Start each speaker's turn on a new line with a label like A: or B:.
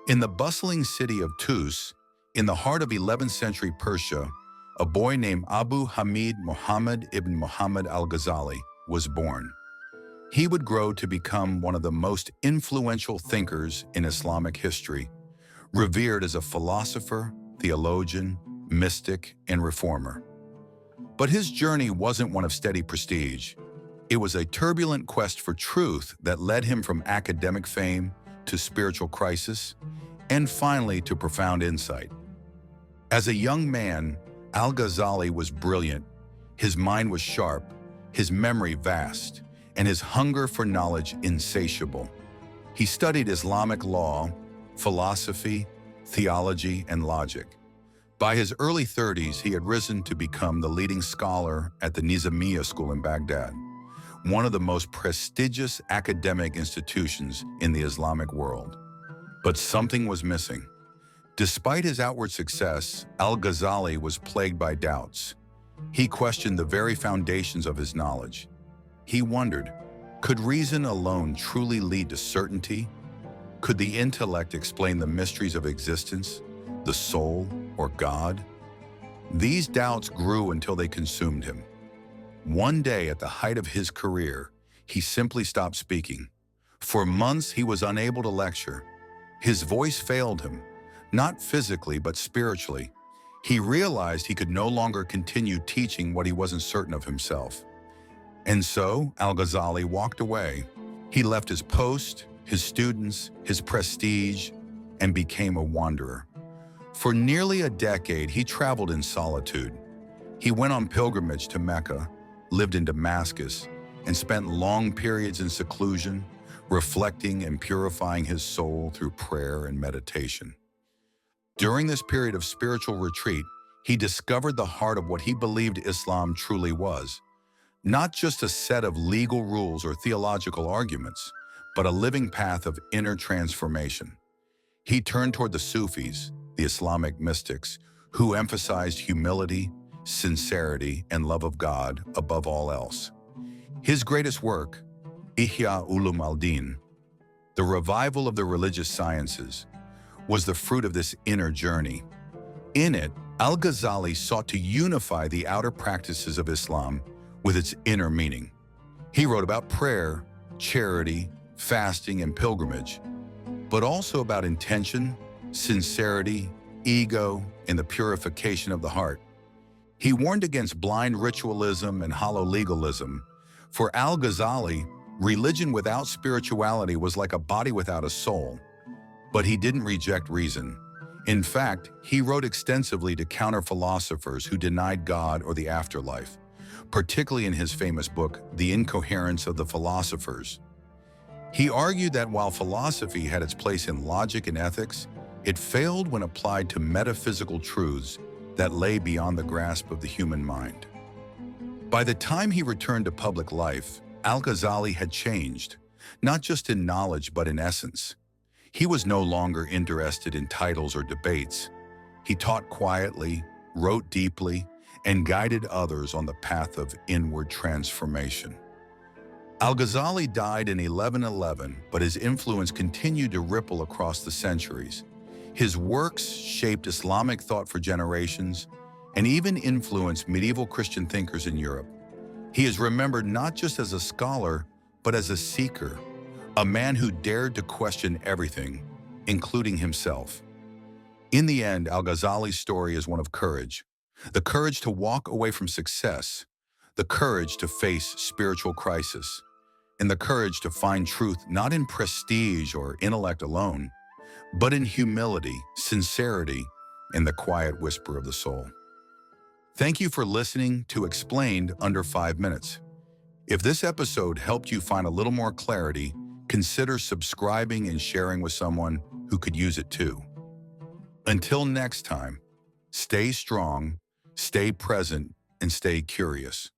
A: In the bustling city of Tus, in the heart of 11th century Persia, a boy named Abu Hamid Muhammad ibn Muhammad Al-Ghazali was born. He would grow to become one of the most influential thinkers in Islamic history, revered as a philosopher, theologian, mystic, and reformer. But his journey wasn't one of steady prestige. It was a turbulent quest for truth that led him from academic fame to spiritual crisis, and finally to profound insight. As a young man, Al-Ghazali was brilliant, his mind was sharp, his memory vast, and his hunger for knowledge insatiable. He studied Islamic law, philosophy, theology, and logic. By his early 30s, he had risen to become the leading scholar at the Nizamiya School in Baghdad, one of the most prestigious academic institutions in the Islamic world. But something was missing. Despite his outward success, Al-Ghazali was plagued by doubts. He questioned the very foundations of his knowledge. He wondered, could reason alone truly lead to certainty? Could the intellect explain the mysteries of existence, the soul, or God? These doubts grew until they consumed him. One day, at the height of his career, he simply stopped speaking. For months, he was unable to lecture. His voice failed him, not physically but spiritually. He realized he could no longer continue teaching what he wasn't certain of himself. And so, Al-Ghazali walked away. He left his post, his students, his prestige, and became a wanderer. For nearly a decade, he traveled in solitude. He went on pilgrimage to Mecca, lived in Damascus, and spent long periods in seclusion, reflecting and purifying his soul through prayer and meditation. During this period of spiritual retreat, he discovered the heart of what he believed Islam truly was. Not just a set of legal rules or theological arguments, but a living path of inner transformation. He turned toward the Sufis, the Islamic mystics, who emphasized humility, sincerity, and love of God above all else. His greatest work, Ihya Ulum al-Din, the revival of the religious sciences, was the fruit of this inner journey. In it, Al-Ghazali sought to unify the outer practices of Islam with its inner meaning. He wrote about prayer, charity, fasting, and pilgrimage, but also about intention, sincerity, ego, and the purification of the heart. He warned against blind ritualism and hollow legalism. For Al-Ghazali, religion without spirituality was like a body without a soul. But he didn't reject reason. In fact, he wrote extensively to counter philosophers who denied God or the afterlife, particularly in his famous book, The Incoherence of the Philosophers. He argued that while philosophy had its place in logic and ethics, it failed when applied to metaphysical truths that lay beyond the grasp of the human mind. By the time he returned to public life, Al-Ghazali had changed, not just in knowledge but in essence. He was no longer interested in titles or debates. He taught quietly, wrote deeply, and guided others on the path of inward transformation. Al-Ghazali died in 1111, but his influence continued to ripple across the centuries. His works shaped Islamic thought for generations and even influenced medieval Christian thinkers in Europe. He is remembered not just as a scholar, but as a seeker, a man who dared to question everything, including himself. In the end, Al-Ghazali's story is one of courage. The courage to walk away from success, the courage to face spiritual crisis, and the courage to find truth not in prestige or intellect alone, but in humility, sincerity, and the quiet whisper of the soul. Thank you for listening to Explained Under 5 Minutes. If this episode helped you find a little more clarity, consider subscribing and sharing with someone who could use it too. Until next time, stay strong, stay present, and stay curious.